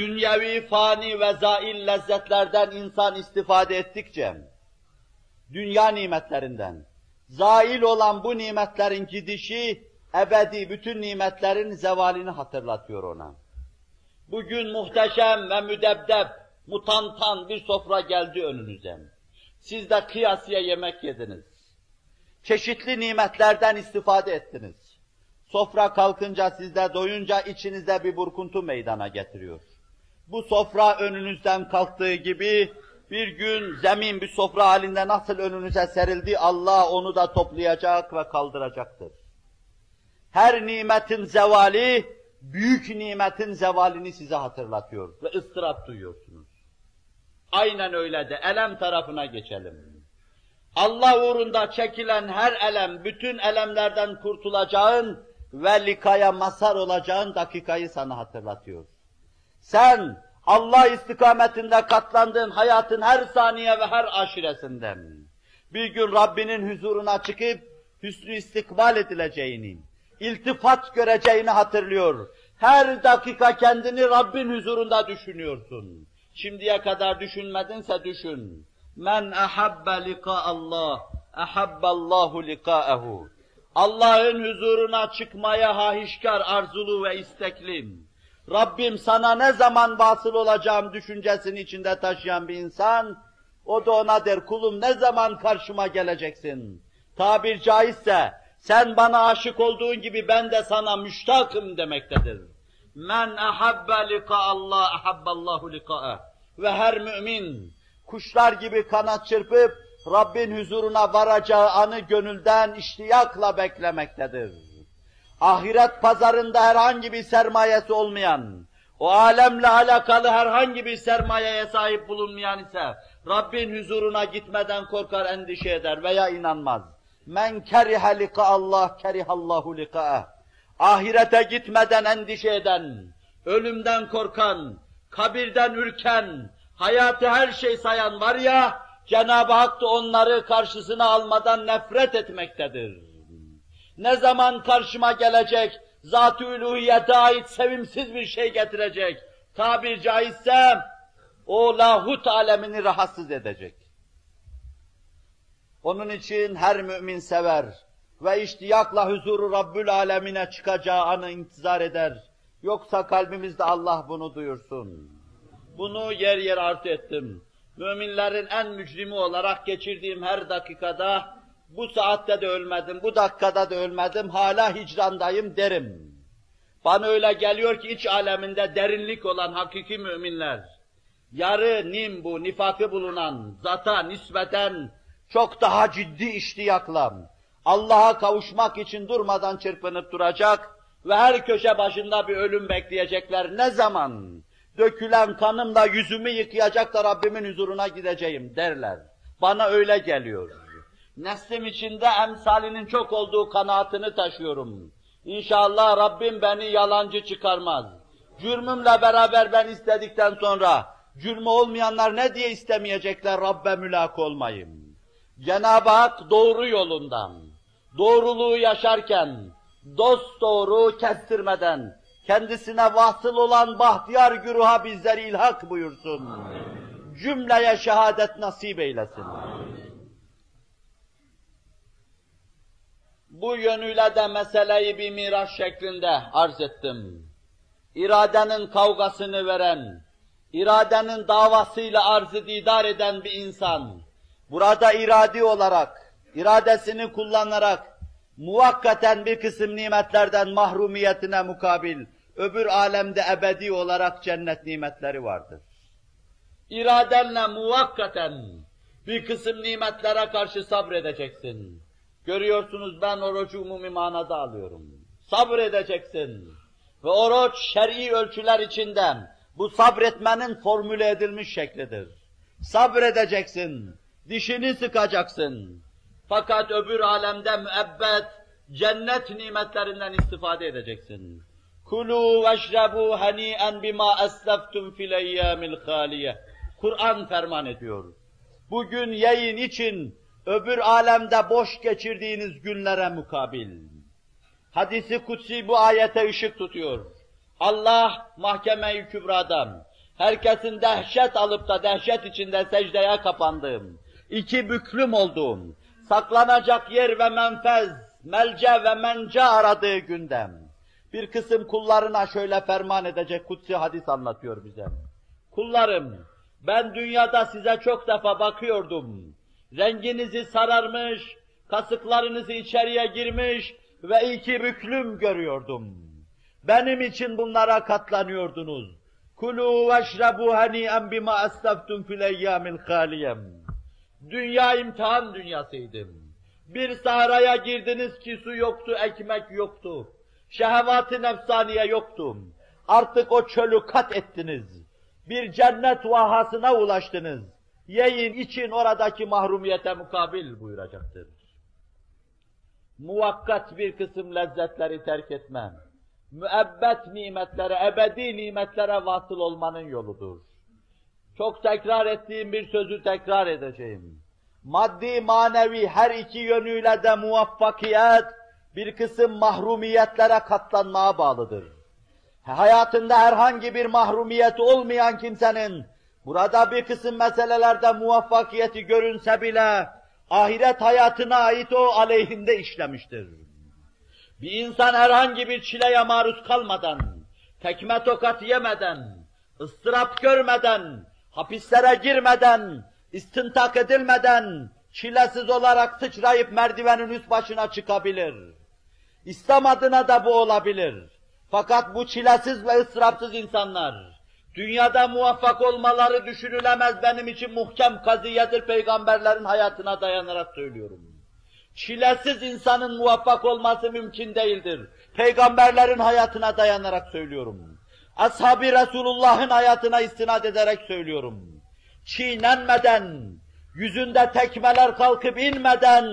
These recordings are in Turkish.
dünyevi, fani ve zail lezzetlerden insan istifade ettikçe, dünya nimetlerinden, zail olan bu nimetlerin gidişi, ebedi bütün nimetlerin zevalini hatırlatıyor ona. Bugün muhteşem ve müdebdeb, mutantan bir sofra geldi önünüze. Siz de kıyasıya yemek yediniz. Çeşitli nimetlerden istifade ettiniz. Sofra kalkınca, siz de doyunca içinizde bir burkuntu meydana getiriyor. Bu sofra önünüzden kalktığı gibi, bir gün zemin bir sofra halinde nasıl önünüze serildi, Allah onu da toplayacak ve kaldıracaktır. Her nimetin zevali, büyük nimetin zevalini size hatırlatıyor ve ıstırap duyuyorsunuz. Aynen öyle de elem tarafına geçelim. Allah uğrunda çekilen her elem, bütün elemlerden kurtulacağın ve likaya mazhar olacağın dakikayı sana hatırlatıyor. Sen Allah istikametinde katlandığın hayatın her saniye ve her aşiresinden bir gün Rabbinin huzuruna çıkıp hüsnü istikbal edileceğini, iltifat göreceğini hatırlıyor. Her dakika kendini Rabbin huzurunda düşünüyorsun. Şimdiye kadar düşünmedinse düşün. Men ahabbe lika Allah, ahabballahu lika'ehu. Allah'ın huzuruna çıkmaya hahişkar, arzulu ve isteklim. Rabbim sana ne zaman vasıl olacağım düşüncesini içinde taşıyan bir insan, o da ona der, kulum ne zaman karşıma geleceksin? Tabir caizse, sen bana aşık olduğun gibi ben de sana müştakım demektedir. Men ahabbe lika Allah, ahabballahu lika'eh. Ve her mümin, kuşlar gibi kanat çırpıp, Rabbin huzuruna varacağı anı gönülden iştiyakla beklemektedir. Ahiret pazarında herhangi bir sermayesi olmayan, o alemle alakalı herhangi bir sermayeye sahip bulunmayan ise, Rabbin huzuruna gitmeden korkar, endişe eder veya inanmaz. Men kerihe lika Allah, kerihallahu lika'eh. Ahirete gitmeden endişe eden, ölümden korkan, kabirden ürken, hayatı her şey sayan var ya, Cenab-ı Hak da onları karşısına almadan nefret etmektedir. Ne zaman karşıma gelecek, zat-ı uluhiyete ait sevimsiz bir şey getirecek, tabir caizse, o lahut alemini rahatsız edecek. Onun için her mümin sever ve iştiyakla huzuru Rabbül Alemine çıkacağı anı intizar eder. Yoksa kalbimizde Allah bunu duyursun. Bunu yer yer arz ettim. Müminlerin en mücrimi olarak geçirdiğim her dakikada, bu saatte de ölmedim, bu dakikada da ölmedim, hala hicrandayım derim. Bana öyle geliyor ki iç aleminde derinlik olan hakiki müminler, yarı nim bu, nifakı bulunan, zata nispeten çok daha ciddi iştiyakla, Allah'a kavuşmak için durmadan çırpınıp duracak ve her köşe başında bir ölüm bekleyecekler. Ne zaman? Dökülen kanımla yüzümü yıkayacak da Rabbimin huzuruna gideceğim derler. Bana öyle geliyor. Neslim içinde emsalinin çok olduğu kanaatini taşıyorum. İnşallah Rabbim beni yalancı çıkarmaz. Cürmümle beraber ben istedikten sonra, cürmü olmayanlar ne diye istemeyecekler Rabbe mülak olmayayım. Cenab-ı Hak doğru yolundan, doğruluğu yaşarken, dosdoğru kestirmeden, kendisine vasıl olan bahtiyar güruha bizleri ilhak buyursun. Cümleye şehadet nasip eylesin. Bu yönüyle de meseleyi bir miraç şeklinde arz ettim. İradenin kavgasını veren, iradenin davasıyla arzı didar eden bir insan, burada iradi olarak, iradesini kullanarak, muvakkaten bir kısım nimetlerden mahrumiyetine mukabil, öbür alemde ebedi olarak cennet nimetleri vardır. İradenle muvakkaten bir kısım nimetlere karşı sabredeceksin. Görüyorsunuz ben orucu umumi manada alıyorum. Sabredeceksin. Ve oruç şer'i ölçüler içinden bu sabretmenin formüle edilmiş şeklidir. Sabredeceksin, dişini sıkacaksın. Fakat öbür alemde müebbet, cennet nimetlerinden istifade edeceksin. Kulu veşrebu hani'en bima esleftum fil eyyamil haliye. Kur'an ferman ediyor. Bugün yiyin için öbür alemde boş geçirdiğiniz günlere mukabil. Hadis-i kutsi bu ayete ışık tutuyor. Allah mahkeme-i kübradan herkesin dehşet alıp da dehşet içinde secdeye kapandığım, iki büklüm olduğum, saklanacak yer ve menfez, melce ve mence aradığı gündem. Bir kısım kullarına şöyle ferman edecek kutsi hadis anlatıyor bize. Kullarım, ben dünyada size çok defa bakıyordum. Renginizi sararmış, kasıklarınızı içeriye girmiş ve iki büklüm görüyordum. Benim için bunlara katlanıyordunuz. Kulu veşrebu hani'en bima esteftum fil eyyamil haliyem. Dünya imtihan dünyasıydı. Bir sahraya girdiniz ki su yoktu, ekmek yoktu. Şehvat-ı nefsaniye yoktu. Artık o çölü kat ettiniz. Bir cennet vahasına ulaştınız. Yiyin, için oradaki mahrumiyete mukabil buyuracaktır. Muvakkat bir kısım lezzetleri terk etme, müebbet nimetlere, ebedi nimetlere vasıl olmanın yoludur. Çok tekrar ettiğim bir sözü tekrar edeceğim. Maddi, manevi her iki yönüyle de muvaffakiyet, bir kısım mahrumiyetlere katlanmaya bağlıdır. Hayatında herhangi bir mahrumiyet olmayan kimsenin, burada bir kısım meselelerde muvaffakiyeti görünse bile, ahiret hayatına ait o aleyhinde işlemiştir. Bir insan herhangi bir çileye maruz kalmadan, tekme tokat yemeden, ıstırap görmeden, hapislere girmeden, istintak edilmeden, çilesiz olarak sıçrayıp merdivenin üst başına çıkabilir. İslam adına da bu olabilir. Fakat bu çilesiz ve ıstırapsız insanlar, dünyada muvaffak olmaları düşünülemez benim için muhkem kaziyedir, peygamberlerin hayatına dayanarak söylüyorum. Çilesiz insanın muvaffak olması mümkün değildir. Peygamberlerin hayatına dayanarak söylüyorum. Ashab-ı Resulullah'ın hayatına istinad ederek söylüyorum. Çiğnenmeden, yüzünde tekmeler kalkıp inmeden,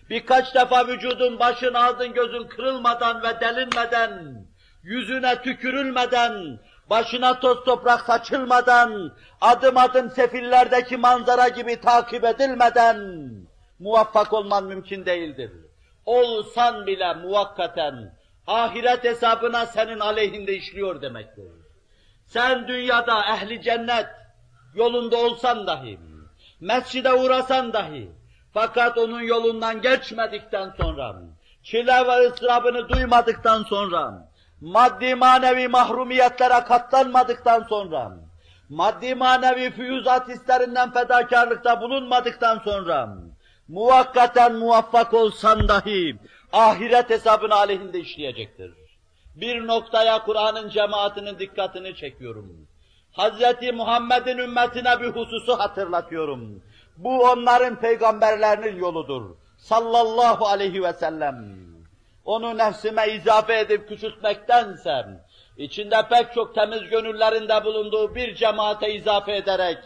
birkaç defa vücudun, başın, ağzın, gözün kırılmadan ve delinmeden, yüzüne tükürülmeden, başına toz toprak saçılmadan, adım adım sefillerdeki manzara gibi takip edilmeden muvaffak olman mümkün değildir. Olsan bile muvakkaten ahiret hesabına senin aleyhinde işliyor demektir. Sen dünyada ehli cennet yolunda olsan dahi, mescide uğrasan dahi, fakat onun yolundan geçmedikten sonra, çile ve ıstırabını duymadıktan sonra, maddi manevi mahrumiyetlere katlanmadıktan sonra, maddi manevi füyüzat hislerinden fedakarlıkta bulunmadıktan sonra, muvakkaten muvaffak olsan dahi, ahiret hesabını aleyhinde işleyecektir. Bir noktaya Kur'an'ın cemaatinin dikkatini çekiyorum. Hz. Muhammed'in ümmetine bir hususu hatırlatıyorum. Bu onların peygamberlerinin yoludur. Sallallahu aleyhi ve sellem. Onu nefsime izafe edip küçültmektense, içinde pek çok temiz gönüllerinde bulunduğu bir cemaate izafe ederek,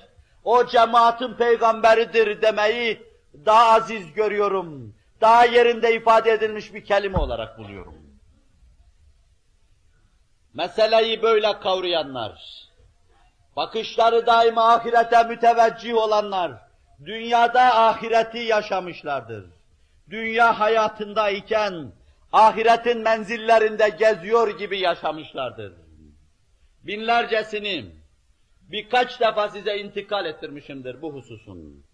o cemaatin peygamberidir demeyi daha aziz görüyorum, daha yerinde ifade edilmiş bir kelime olarak buluyorum. Meseleyi böyle kavrayanlar, bakışları daima ahirete müteveccih olanlar, dünyada ahireti yaşamışlardır. Dünya hayatındayken, ahiretin menzillerinde geziyor gibi yaşamışlardır. Binlercesini birkaç defa size intikal ettirmişimdir bu hususun.